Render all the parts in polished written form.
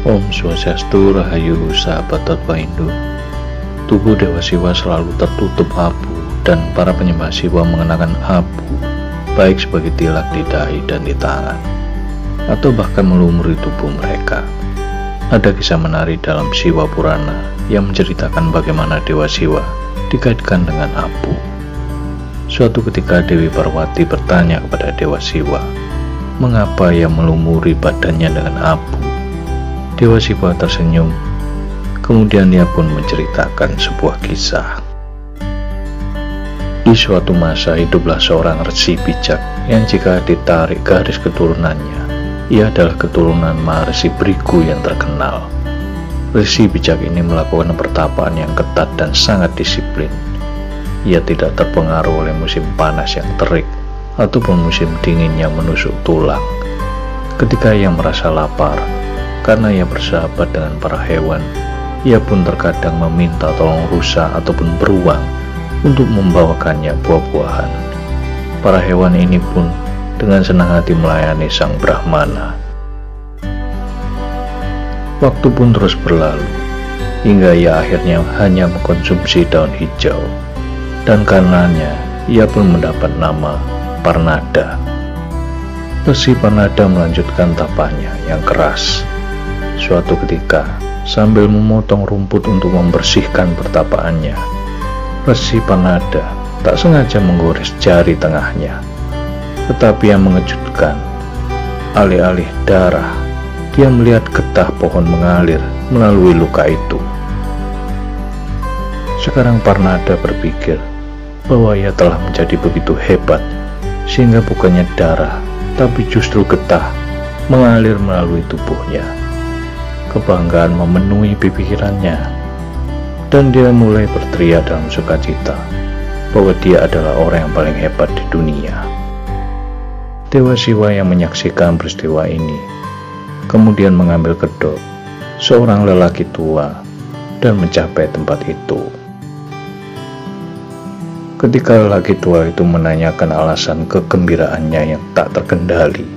Om Swastiastu, Rahayu, sahabat Tatwa Hindu. Tubuh Dewa Siwa selalu tertutup abu dan para penyembah Siwa mengenakan abu, baik sebagai tilak di dahi dan di tangan, atau bahkan melumuri tubuh mereka. Ada kisah menarik dalam Siwa Purana yang menceritakan bagaimana Dewa Siwa dikaitkan dengan abu. Suatu ketika Dewi Parwati bertanya kepada Dewa Siwa, mengapa ia melumuri badannya dengan abu? Dewa Siwa tersenyum, kemudian ia pun menceritakan sebuah kisah. Di suatu masa hiduplah seorang resi bijak yang jika ditarik garis keturunannya, ia adalah keturunan Maharesi Brigu yang terkenal. Resi bijak ini melakukan pertapaan yang ketat dan sangat disiplin. Ia tidak terpengaruh oleh musim panas yang terik ataupun musim dingin yang menusuk tulang. Ketika ia merasa lapar, karena ia bersahabat dengan para hewan, ia pun terkadang meminta tolong rusa ataupun beruang untuk membawakannya buah-buahan. Para hewan ini pun dengan senang hati melayani sang Brahmana. Waktu pun terus berlalu, hingga ia akhirnya hanya mengkonsumsi daun hijau, dan karenanya ia pun mendapat nama Parnada. Resi Parnada melanjutkan tapanya yang keras. Suatu ketika, sambil memotong rumput untuk membersihkan pertapaannya, Resi Parnada tak sengaja menggores jari tengahnya. Tetapi yang mengejutkan, alih-alih darah, dia melihat getah pohon mengalir melalui luka itu. Sekarang Parnada berpikir bahwa ia telah menjadi begitu hebat, sehingga bukannya darah, tapi justru getah mengalir melalui tubuhnya. Kebanggaan memenuhi pikirannya, dan dia mulai berteriak dalam sukacita bahwa dia adalah orang yang paling hebat di dunia. Dewa Siwa yang menyaksikan peristiwa ini kemudian mengambil kedok seorang lelaki tua dan mencapai tempat itu. Ketika lelaki tua itu menanyakan alasan kegembiraannya yang tak terkendali,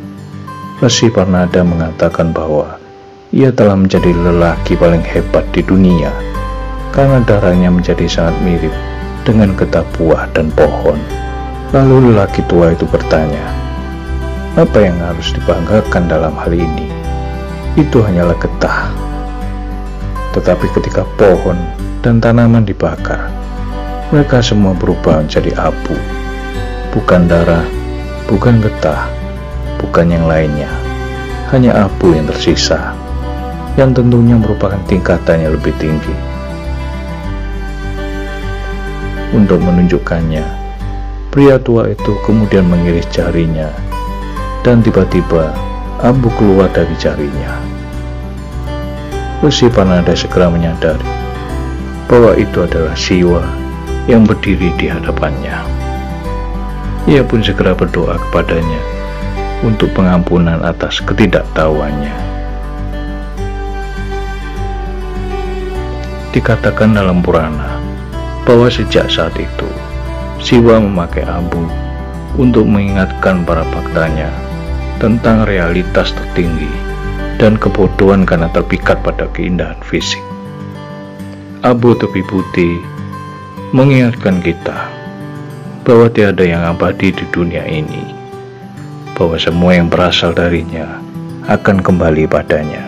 Resi Parnada mengatakan bahwa ia telah menjadi lelaki paling hebat di dunia karena darahnya menjadi sangat mirip dengan getah buah dan pohon. Lalu lelaki tua itu bertanya, apa yang harus dibanggakan dalam hal ini? Itu hanyalah getah. Tetapi ketika pohon dan tanaman dibakar, mereka semua berubah menjadi abu. Bukan darah, bukan getah, bukan yang lainnya, hanya abu yang tersisa, yang tentunya merupakan tingkatannya lebih tinggi. Untuk menunjukkannya, pria tua itu kemudian mengiris jarinya, dan tiba-tiba abu keluar dari jarinya. Resi Parnada segera menyadari bahwa itu adalah Siwa yang berdiri di hadapannya. Ia pun segera berdoa kepadanya untuk pengampunan atas ketidaktahuannya. Dikatakan dalam Purana bahwa sejak saat itu Siwa memakai abu untuk mengingatkan para bhaktanya tentang realitas tertinggi dan kebodohan karena terpikat pada keindahan fisik. Abu tepi putih mengingatkan kita bahwa tiada yang abadi di dunia ini, bahwa semua yang berasal darinya akan kembali padanya.